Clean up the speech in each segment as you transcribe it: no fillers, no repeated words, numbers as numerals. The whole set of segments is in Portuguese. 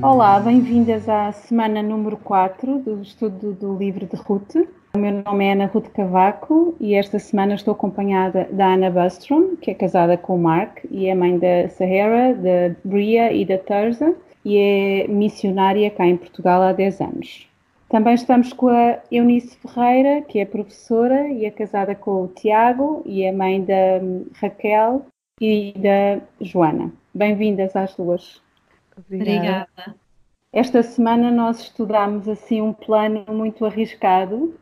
Olá, bem-vindas à semana número 4 do estudo do livro de Ruth. O meu nome é Ana Ruth Cavaco e esta semana estou acompanhada da Anna Bustrom, que é casada com o Mark e é mãe da Sahara, da Bria e da Terza e é missionária cá em Portugal há 10 anos. Também estamos com a Eunice Ferreira, que é professora e é casada com o Tiago e é mãe da Raquel e da Joana. Bem-vindas às duas. Obrigada. Esta semana nós estudámos assim um plano muito arriscado,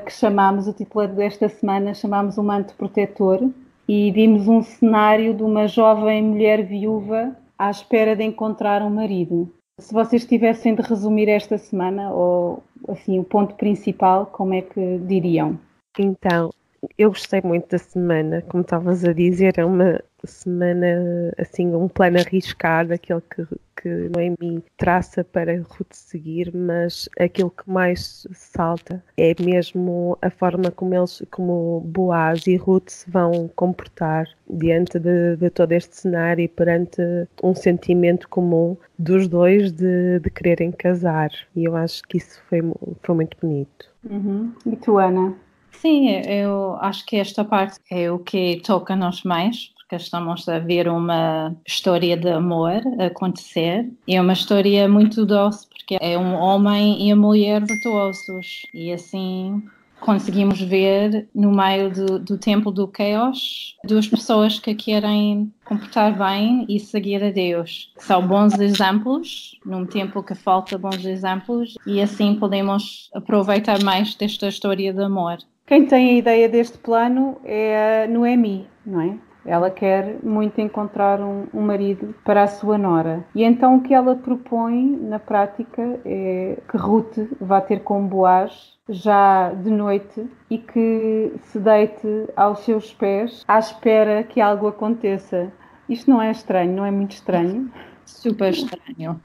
que chamámos, o título desta semana, chamámos o Manto Protetor, e vimos um cenário de uma jovem mulher viúva à espera de encontrar um marido. Se vocês tivessem de resumir esta semana, ou assim, o ponto principal, como é que diriam? Então, eu gostei muito da semana, como estavas a dizer, é uma semana, assim, um plano arriscado, aquele que Noemi traça para Ruth seguir, mas aquilo que mais salta é mesmo a forma como Boaz e Ruth se vão comportar diante de todo este cenário e perante um sentimento comum dos dois de quererem casar. E eu acho que isso foi muito bonito. Uhum. E tu, Ana? Sim, eu acho que esta parte é o que toca-nos mais, porque estamos a ver uma história de amor acontecer. E é uma história muito doce, porque é um homem e a mulher virtuosos. E assim conseguimos ver, no meio do tempo do caos, duas pessoas que querem comportar bem e seguir a Deus. São bons exemplos, num tempo que falta bons exemplos, e assim podemos aproveitar mais desta história de amor. Quem tem a ideia deste plano é a Noemi, não é? Ela quer muito encontrar um marido para a sua nora. E então o que ela propõe na prática é que Ruth vá ter com Boaz já de noite e que se deite aos seus pés à espera que algo aconteça. Isto não é estranho, não é muito estranho? Super estranho.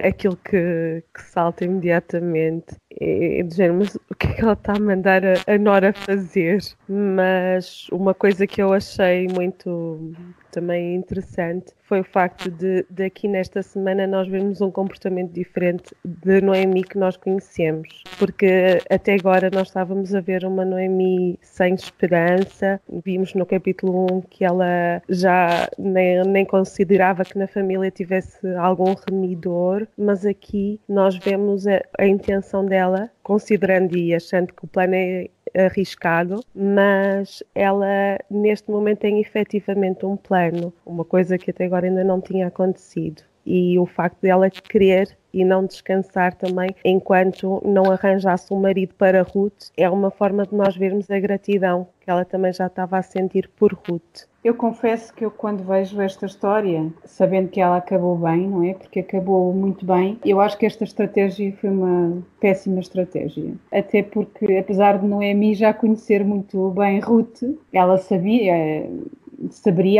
Aquilo que salta imediatamente é do género, mas o que é que ela está a mandar a Nora fazer? Mas uma coisa que eu achei muito também interessante foi o facto de aqui nesta semana nós vermos um comportamento diferente de Noemi que nós conhecemos, porque até agora nós estávamos a ver uma Noemi sem esperança. Vimos no capítulo 1 que ela já nem considerava que na família tivesse algum remidor, mas aqui nós vemos a intenção dela, considerando e achando que o plano é arriscado, mas ela neste momento tem efetivamente um plano, uma coisa que até agora ainda não tinha acontecido. E o facto dela querer e não descansar também enquanto não arranjasse um marido para Ruth é uma forma de nós vermos a gratidão que ela também já estava a sentir por Ruth. Eu confesso que eu quando vejo esta história, sabendo que ela acabou bem, não é? Porque acabou muito bem, eu acho que esta estratégia foi uma péssima estratégia. Até porque, apesar de Noemi já conhecer muito bem Ruth, ela saberia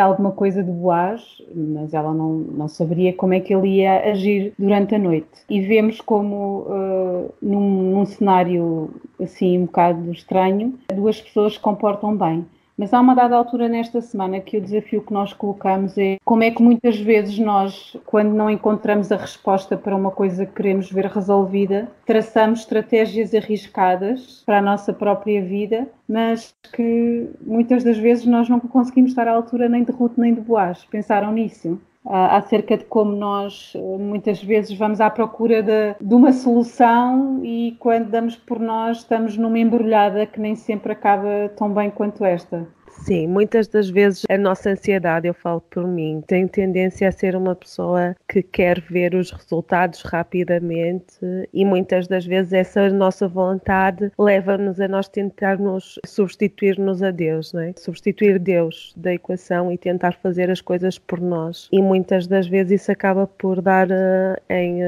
alguma coisa de Boaz, mas ela não saberia como é que ele ia agir durante a noite. E vemos como, num cenário assim um bocado estranho, duas pessoas se comportam bem. Mas há uma dada altura nesta semana que o desafio que nós colocamos é como é que muitas vezes nós, quando não encontramos a resposta para uma coisa que queremos ver resolvida, traçamos estratégias arriscadas para a nossa própria vida, mas que muitas das vezes nós não conseguimos estar à altura nem de Ruth nem de Boaz. Pensaram nisso? Acerca de como nós muitas vezes vamos à procura de uma solução e quando damos por nós estamos numa embrulhada que nem sempre acaba tão bem quanto esta. Sim, muitas das vezes a nossa ansiedade, eu falo por mim, tem tendência a ser uma pessoa que quer ver os resultados rapidamente e muitas das vezes essa nossa vontade leva-nos a nós tentarmos substituir-nos a Deus, não é? Substituir Deus da equação e tentar fazer as coisas por nós. E muitas das vezes isso acaba por dar em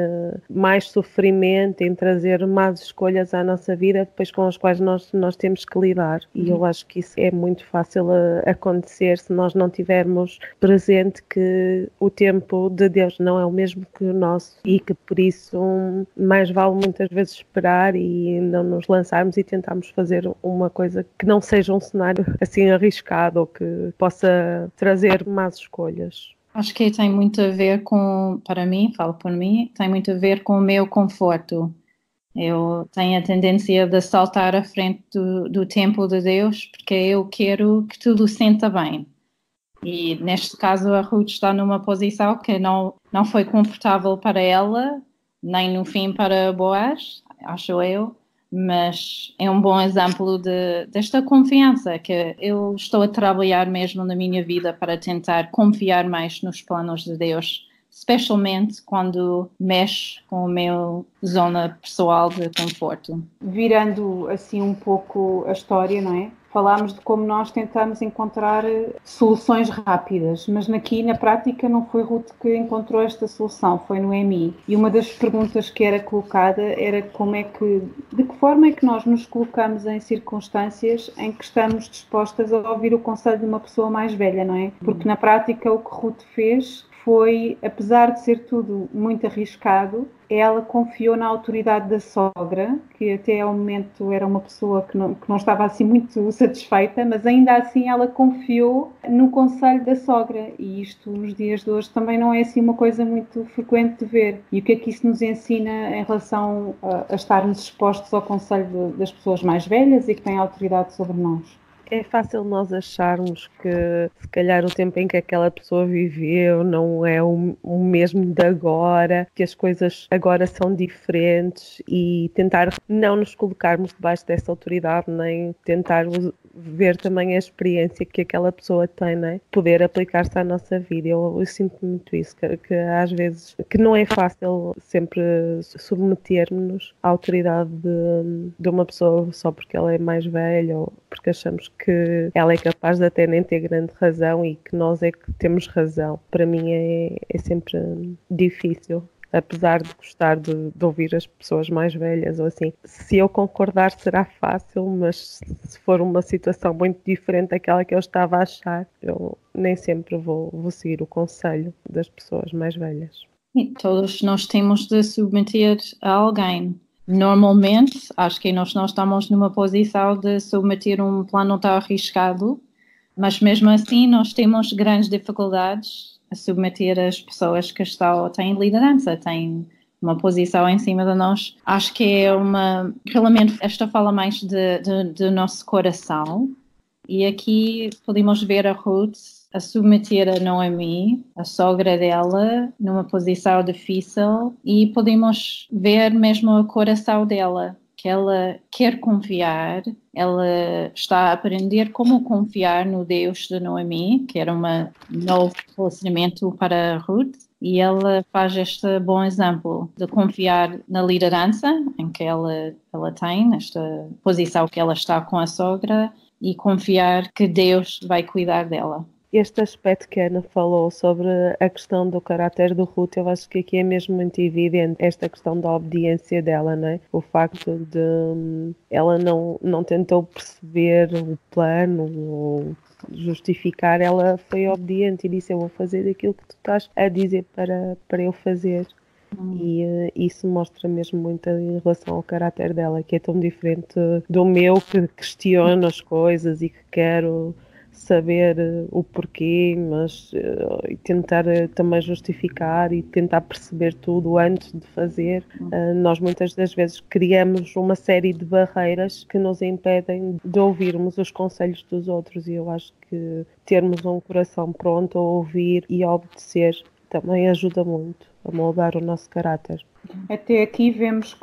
mais sofrimento, em trazer más escolhas à nossa vida, depois com as quais nós temos que lidar. E eu acho que isso é muito fácil fácil acontecer se nós não tivermos presente que o tempo de Deus não é o mesmo que o nosso e que por isso mais vale muitas vezes esperar e não nos lançarmos e tentarmos fazer uma coisa que não seja um cenário assim arriscado ou que possa trazer más escolhas. Acho que tem muito a ver com, para mim, falo por mim, tem muito a ver com o meu conforto. Eu tenho a tendência de saltar à frente do tempo de Deus porque eu quero que tudo senta bem. E neste caso a Ruth está numa posição que não foi confortável para ela, nem no fim para Boaz, acho eu, mas é um bom exemplo desta confiança que eu estou a trabalhar mesmo na minha vida para tentar confiar mais nos planos de Deus, especialmente quando mexe com a minha zona pessoal de conforto. Virando assim um pouco a história, não é? Falámos de como nós tentamos encontrar soluções rápidas, mas aqui na prática não foi Ruth que encontrou esta solução, foi Noemi. E uma das perguntas que era colocada era de que forma é que nós nos colocamos em circunstâncias em que estamos dispostas a ouvir o conselho de uma pessoa mais velha, não é? Porque na prática o que Ruth fez foi, apesar de ser tudo muito arriscado, ela confiou na autoridade da sogra, que até ao momento era uma pessoa que não estava assim muito satisfeita, mas ainda assim ela confiou no conselho da sogra. E isto nos dias de hoje também não é assim uma coisa muito frequente de ver. E o que é que isso nos ensina em relação a estarmos expostos ao conselho das pessoas mais velhas e que têm autoridade sobre nós? É fácil nós acharmos que se calhar o tempo em que aquela pessoa viveu não é o mesmo de agora, que as coisas agora são diferentes e tentar não nos colocarmos debaixo dessa autoridade, nem tentar ver também a experiência que aquela pessoa tem, né? Poder aplicar-se à nossa vida. Eu sinto muito isso, que às vezes que não é fácil sempre submetermos à autoridade de uma pessoa só porque ela é mais velha ou porque achamos que ela é capaz de até nem ter grande razão e que nós é que temos razão. Para mim é sempre difícil. Apesar de gostar de ouvir as pessoas mais velhas ou assim. Se eu concordar será fácil, mas se for uma situação muito diferente daquela que eu estava a achar, eu nem sempre vou seguir o conselho das pessoas mais velhas. E todos nós temos de submeter a alguém. Normalmente, acho que nós não estamos numa posição de submeter um plano tão arriscado, mas mesmo assim nós temos grandes dificuldades a submeter as pessoas que têm liderança, têm uma posição em cima de nós. Acho que é realmente, esta fala mais do nosso coração. E aqui podemos ver a Ruth a submeter a Noemi, a sogra dela, numa posição difícil e podemos ver mesmo o coração dela, que ela quer confiar, ela está a aprender como confiar no Deus de Noemi, que era um novo relacionamento para Ruth, e ela faz este bom exemplo de confiar na liderança em que ela tem, nesta posição que ela está com a sogra, e confiar que Deus vai cuidar dela. Este aspecto que a Ana falou sobre a questão do caráter do Ruth, eu acho que aqui é mesmo muito evidente esta questão da obediência dela, não é? O facto de ela não tentou perceber o plano ou justificar, ela foi obediente e disse: eu vou fazer aquilo que tu estás a dizer para eu fazer. E isso mostra mesmo muito em relação ao caráter dela, que é tão diferente do meu, que questiono as coisas e que quero saber o porquê, mas tentar também justificar e tentar perceber tudo antes de fazer. Nós muitas das vezes criamos uma série de barreiras que nos impedem de ouvirmos os conselhos dos outros, e eu acho que termos um coração pronto a ouvir e a obedecer também ajuda muito a moldar o nosso caráter. Até aqui vemos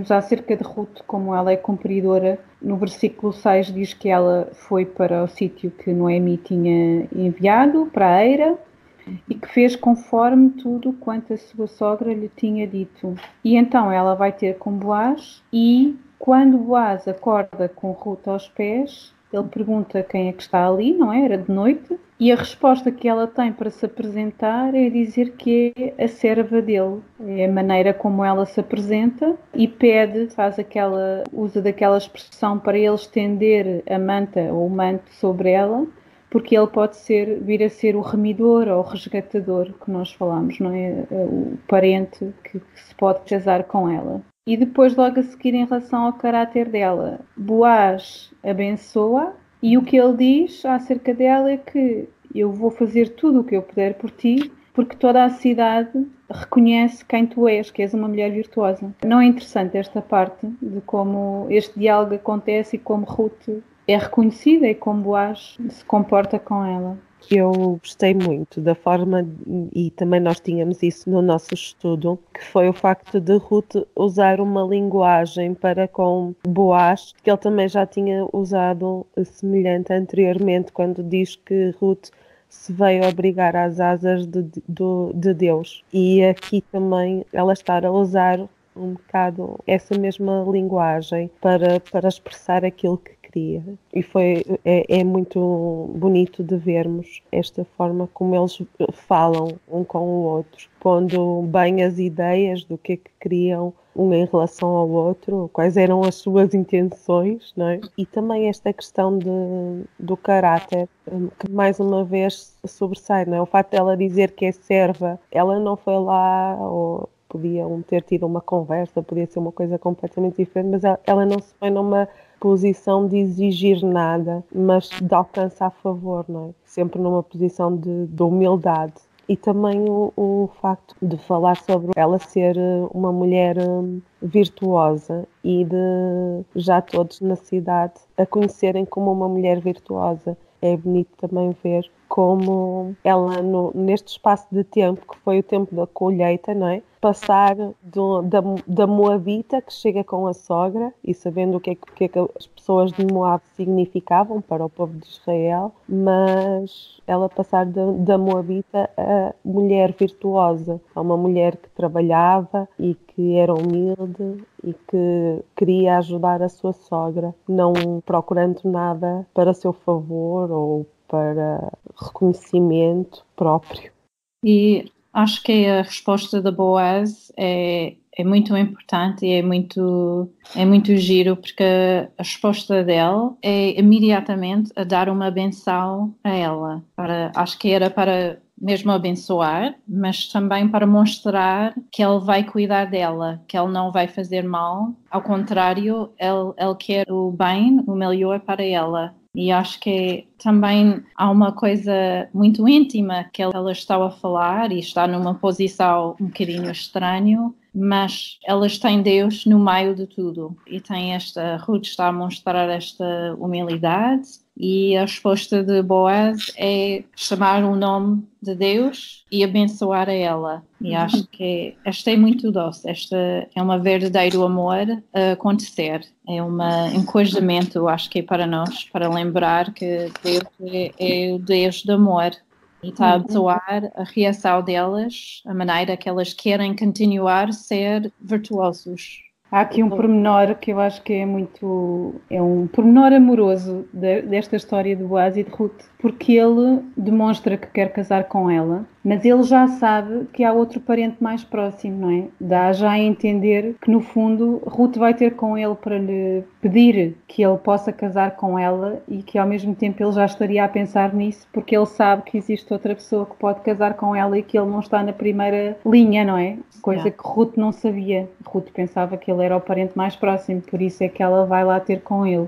acerca de Ruth como ela é cumpridora. No versículo 6 diz que ela foi para o sítio que Noemi tinha enviado, para a eira, e que fez conforme tudo quanto a sua sogra lhe tinha dito. E então ela vai ter com Boaz, e quando Boaz acorda com Ruth aos pés, ele pergunta quem é que está ali, não é? Era de noite. E a resposta que ela tem para se apresentar é dizer que é a serva dele. É a maneira como ela se apresenta e pede, usa daquela expressão para ele estender a manta ou o manto sobre ela, porque ele pode vir a ser o remidor ou o resgatador que nós falamos, não é? O parente que se pode casar com ela. E depois, logo a seguir, em relação ao caráter dela, Boaz abençoa e o que ele diz acerca dela é que eu vou fazer tudo o que eu puder por ti, porque toda a cidade reconhece quem tu és, que és uma mulher virtuosa. Não é interessante esta parte de como este diálogo acontece e como Ruth é reconhecida e como Boaz se comporta com ela? Eu gostei muito da forma, e também nós tínhamos isso no nosso estudo, que foi o facto de Ruth usar uma linguagem para com Boaz, que ele também já tinha usado semelhante anteriormente, quando diz que Ruth se veio abrigar às asas de Deus. E aqui também ela está a usar um bocado essa mesma linguagem para expressar aquilo que queria. E é muito bonito de vermos esta forma como eles falam um com o outro, pondo bem as ideias do que é que queriam um em relação ao outro, quais eram as suas intenções, não é? E também esta questão do caráter, que mais uma vez sobressai, não é? O facto dela dizer que é serva, ela não foi lá, ou podiam ter tido uma conversa, podia ser uma coisa completamente diferente, mas ela não se põe numa posição de exigir nada, mas de alcance a favor, não é? Sempre numa posição de humildade. E também o facto de falar sobre ela ser uma mulher virtuosa e de já todos na cidade a conhecerem como uma mulher virtuosa. É bonito também ver como ela, neste espaço de tempo, que foi o tempo da colheita, não é? Passar da Moabita, que chega com a sogra, e sabendo o que é que as pessoas de Moab significavam para o povo de Israel, mas ela passar da Moabita a mulher virtuosa, a uma mulher que trabalhava e que era humilde e que queria ajudar a sua sogra, não procurando nada para seu favor ou para reconhecimento próprio. E acho que a resposta da Boaz é muito importante e é muito giro, porque a resposta dela é imediatamente a dar uma benção a ela. Acho que era para mesmo abençoar, mas também para mostrar que ele vai cuidar dela, que ele não vai fazer mal. Ao contrário, ele quer o bem, o melhor para ela. E acho que também há uma coisa muito íntima que ela está a falar e está numa posição um bocadinho estranha, mas elas têm Deus no meio de tudo. E Ruth está a mostrar esta humildade e a resposta de Boaz é chamar o nome de Deus e abençoar a ela. E acho que esta é muito doce, esta é um verdadeiro amor a acontecer. É um encorajamento, acho que é para nós, para lembrar que Deus é o Deus do amor. E está a abençoar a reação delas, a maneira que elas querem continuar a ser virtuosos. Há aqui um pormenor que eu acho que é um pormenor amoroso desta história de Boaz e de Ruth, porque ele demonstra que quer casar com ela, mas ele já sabe que há outro parente mais próximo, não é? Dá já a entender que, no fundo, Ruth vai ter com ele para lhe pedir que ele possa casar com ela e que, ao mesmo tempo, ele já estaria a pensar nisso, porque ele sabe que existe outra pessoa que pode casar com ela e que ele não está na primeira linha, não é? Coisa que Ruth não sabia. Ruth pensava que ele era o parente mais próximo, por isso é que ela vai lá ter com ele.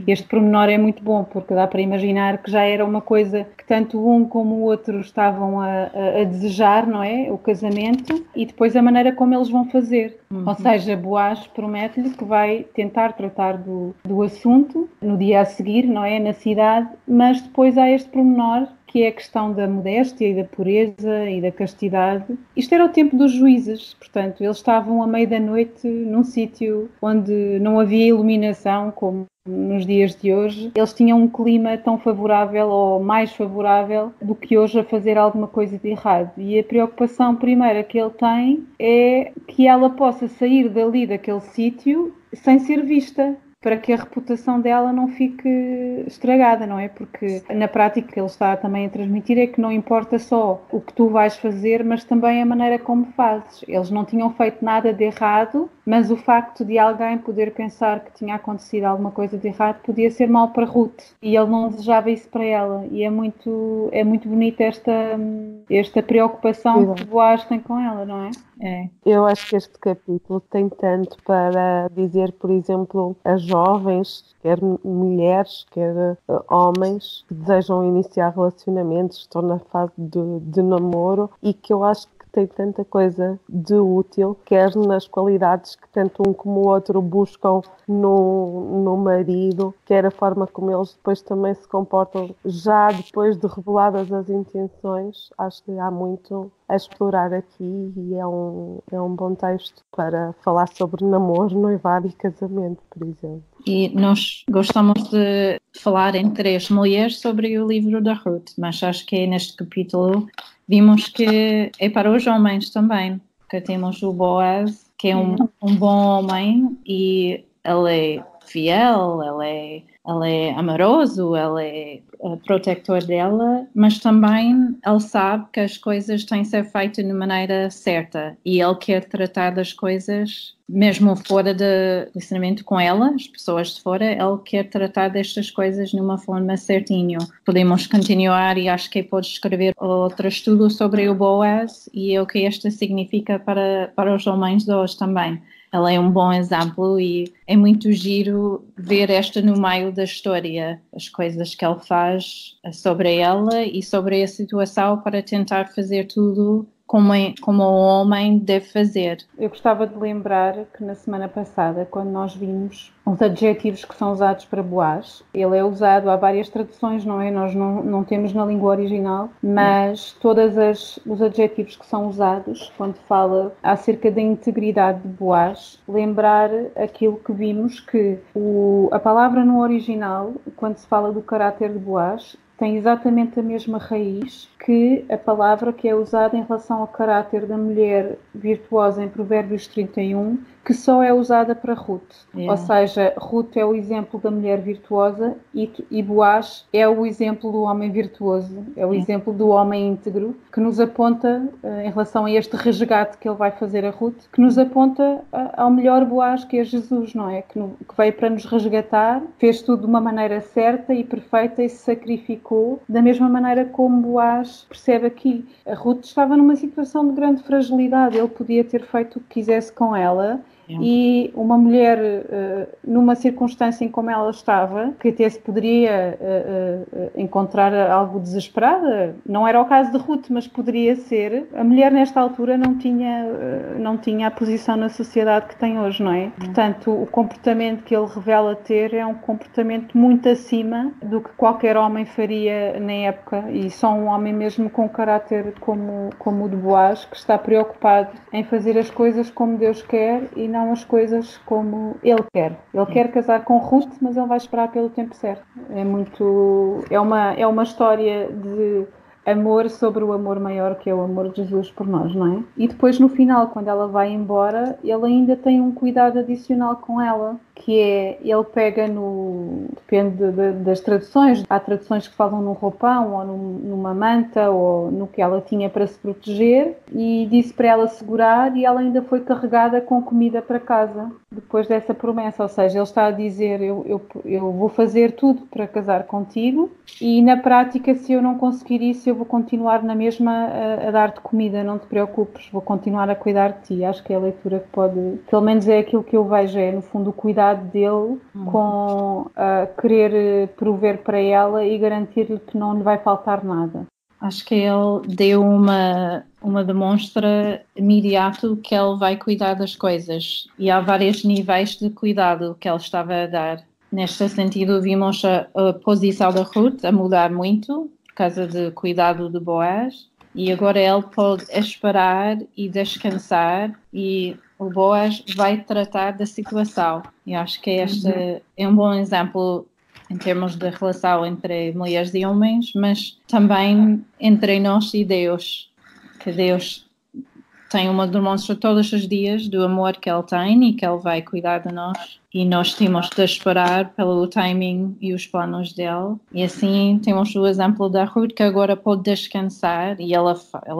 Este pormenor é muito bom, porque dá para imaginar que já era uma coisa que tanto um como o outro estavam a desejar, não é? O casamento, e depois a maneira como eles vão fazer. Ou seja, Boaz promete-lhe que vai tentar tratar do assunto no dia a seguir, não é? Na cidade, mas depois há este pormenor, que é a questão da modéstia e da pureza e da castidade. Isto era o tempo dos juízes, portanto, eles estavam à meia da noite num sítio onde não havia iluminação como nos dias de hoje. Eles tinham um clima tão favorável ou mais favorável do que hoje a fazer alguma coisa de errado. E a preocupação primeira que ele tem é que ela possa sair daquele sítio sem ser vista, para que a reputação dela não fique estragada, não é? Porque na prática o que ele está também a transmitir é que não importa só o que tu vais fazer, mas também a maneira como fazes. Eles não tinham feito nada de errado, mas o facto de alguém poder pensar que tinha acontecido alguma coisa de errado podia ser mau para Ruth, e ele não desejava isso para ela, e é muito bonita esta preocupação que Boaz tem com ela, não é? Eu acho que este capítulo tem tanto para dizer, por exemplo, a jovens, quer mulheres, quer homens que desejam iniciar relacionamentos, estão na fase de namoro, e que eu acho que tem tanta coisa de útil, quer nas qualidades que tanto um como o outro buscam no marido, quer a forma como eles depois também se comportam já depois de reveladas as intenções. Acho que há muito a explorar aqui, e é um bom texto para falar sobre namoro, noivado e casamento, por exemplo. E nós gostamos de falar em 3 mulheres sobre o livro da Ruth, mas acho que neste capítulo vimos que é para os homens também, que temos o Boaz, que é um bom homem, e ele é fiel, ele é amoroso, ele é protetor dela, mas também ele sabe que as coisas têm de ser feitas de maneira certa, e ele quer tratar das coisas, mesmo fora de relacionamento com ela, as pessoas de fora, ele quer tratar destas coisas de uma forma certinho. Podemos continuar, e acho que pode escrever outro estudo sobre o Boaz e o que isto significa para os homens de hoje também. Ela é um bom exemplo, e é muito giro ver esta no meio da história, as coisas que ele faz sobre ela e sobre a situação, para tentar fazer tudo como um homem deve fazer. Eu gostava de lembrar que na semana passada, quando nós vimos os adjetivos que são usados para Boaz, ele é usado, há várias traduções, não é? Nós não temos na língua original, mas todos os adjetivos que são usados, quando fala acerca da integridade de Boaz, lembrar aquilo que vimos, que a palavra no original, quando se fala do caráter de Boaz, tem exatamente a mesma raiz que a palavra que é usada em relação ao caráter da mulher virtuosa em Provérbios 31, que só é usada para Ruth. Ou seja, Ruth é o exemplo da mulher virtuosa e Boaz é o exemplo do homem virtuoso, é o exemplo do homem íntegro, que nos aponta, em relação a este resgate que ele vai fazer a Ruth, que nos aponta ao melhor Boaz, que é Jesus, não é? Que veio para nos resgatar, fez tudo de uma maneira certa e perfeita e se sacrificou, da mesma maneira como Boaz percebe aqui. A Ruth estava numa situação de grande fragilidade, ele podia ter feito o que quisesse com ela, e uma mulher numa circunstância em como ela estava, que até se poderia encontrar algo desesperada, não era o caso de Ruth, mas poderia ser. A mulher nesta altura não tinha a posição na sociedade que tem hoje, não é? Portanto, o comportamento que ele revela ter é um comportamento muito acima do que qualquer homem faria na época, e só um homem mesmo com caráter como o de Boaz, que está preocupado em fazer as coisas como Deus quer e não as coisas como ele quer. Ele quer casar com Ruth, mas ele vai esperar pelo tempo certo. É uma história de amor sobre o amor maior, que é o amor de Jesus por nós, não é? E depois, no final, quando ela vai embora, ele ainda tem um cuidado adicional com ela, que é, ele pega depende das traduções, há traduções que falam num roupão, ou numa manta, ou no que ela tinha para se proteger, e disse para ela segurar, e ela ainda foi carregada com comida para casa, depois dessa promessa. Ou seja, ele está a dizer, eu vou fazer tudo para casar contigo, e na prática, se eu não conseguir isso, eu vou continuar na mesma a dar-te comida, não te preocupes, vou continuar a cuidar de ti. Acho que é a leitura que pode, pelo menos é aquilo que eu vejo, é no fundo o cuidado dele com querer prover para ela e garantir-lhe que não lhe vai faltar nada. Acho que ele deu uma demonstra imediato que ele vai cuidar das coisas, e há vários níveis de cuidado que ele estava a dar. Neste sentido, vimos a posição da Ruth a mudar muito por causa do cuidado de Boaz, e agora ele pode esperar e descansar, e o Boaz vai tratar da situação. E acho que este é um bom exemplo em termos de relação entre mulheres e homens, mas também entre nós e Deus, que Deus tem uma demonstra todos os dias do amor que ele tem e que ele vai cuidar de nós. E nós temos de esperar pelo timing e os planos dele. E assim temos o exemplo da Ruth, que agora pode descansar e ela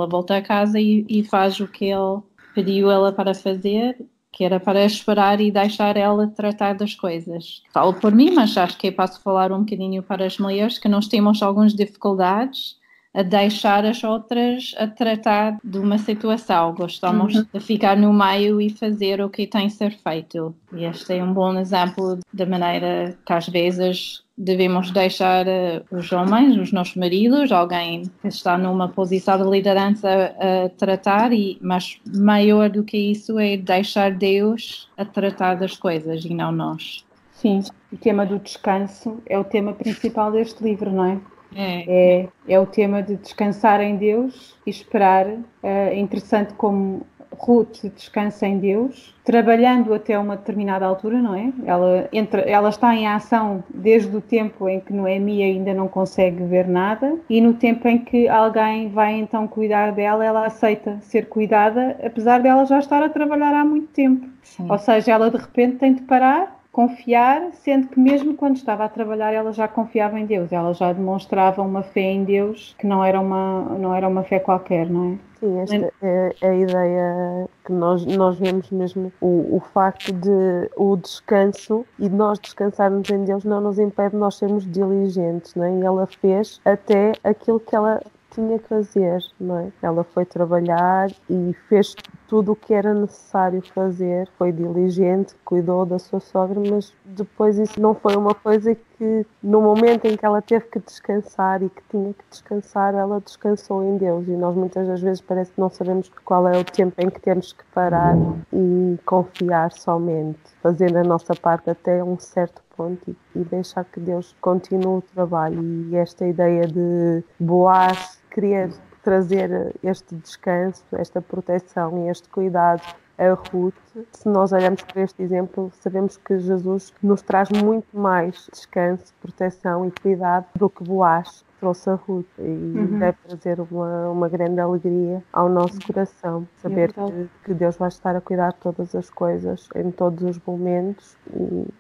volta a casa e faz o que ele pediu ela para fazer, que era para esperar e deixar ela tratar das coisas. Falo por mim, mas acho que posso falar um bocadinho para as mulheres, que nós temos algumas dificuldades a deixar as outras a tratar de uma situação. Gostamos de ficar no meio e fazer o que tem de ser feito. E este é um bom exemplo da maneira que às vezes devemos deixar os homens, os nossos maridos, alguém que está numa posição de liderança a tratar, mas maior do que isso é deixar Deus a tratar das coisas e não nós. Sim, o tema do descanso é o tema principal deste livro, não é? É o tema de descansar em Deus e esperar. É interessante como Ruth descansa em Deus, trabalhando até uma determinada altura, não é? Ela está em ação desde o tempo em que Noemi ainda não consegue ver nada e no tempo em que alguém vai então cuidar dela, ela aceita ser cuidada, apesar dela já estar a trabalhar há muito tempo. Sim. Ou seja, ela de repente tem de parar, confiar, sendo que mesmo quando estava a trabalhar ela já confiava em Deus, ela já demonstrava uma fé em Deus que não era uma fé qualquer, não é? Sim, esta é a ideia que nós vemos mesmo, o facto de o descanso e de nós descansarmos em Deus não nos impede de nós sermos diligentes, não é? E ela fez até aquilo que ela tinha que fazer, não é? Ela foi trabalhar e fez tudo o que era necessário fazer, foi diligente, cuidou da sua sogra, mas depois isso não foi uma coisa que no momento em que ela teve que descansar e que tinha que descansar, ela descansou em Deus. E nós muitas das vezes parece que não sabemos qual é o tempo em que temos que parar e confiar somente, fazer a nossa parte até um certo ponto e deixar que Deus continue o trabalho. E esta ideia de Boaz querer trazer este descanso, esta proteção e este cuidado a Ruth, se nós olhamos para este exemplo, sabemos que Jesus nos traz muito mais descanso, proteção e cuidado do que Boaz trouxe a Ruth, e deve trazer uma grande alegria ao nosso coração, saber que Deus vai estar a cuidar de todas as coisas, em todos os momentos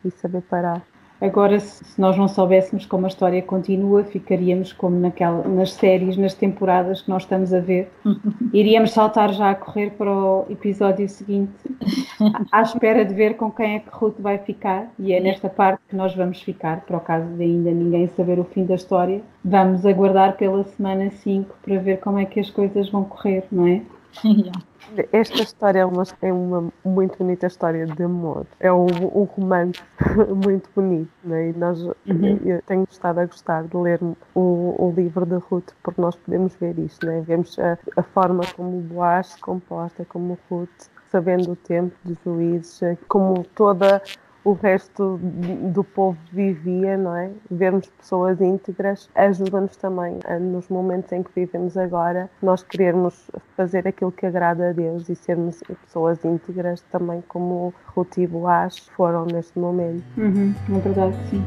e saber parar. Agora, se nós não soubéssemos como a história continua, ficaríamos como nas séries, nas temporadas que nós estamos a ver. Iríamos saltar já a correr para o episódio seguinte, à espera de ver com quem é que Ruth vai ficar. E é nesta parte que nós vamos ficar, por causa de ainda ninguém saber o fim da história. Vamos aguardar pela semana 5 para ver como é que as coisas vão correr, não é? Esta história é uma muito bonita história de amor. É um romance muito bonito, né? E eu tenho estado a gostar de ler o livro de Ruth, porque nós podemos ver isto, né? Vemos a forma como Boaz se comporta, como Ruth, sabendo o tempo dos juízes, como toda o resto do povo vivia, não é? Vermos pessoas íntegras ajuda-nos também, nos momentos em que vivemos agora, nós querermos fazer aquilo que agrada a Deus e sermos pessoas íntegras também como Ruth e Boaz foram neste momento. É verdade, sim.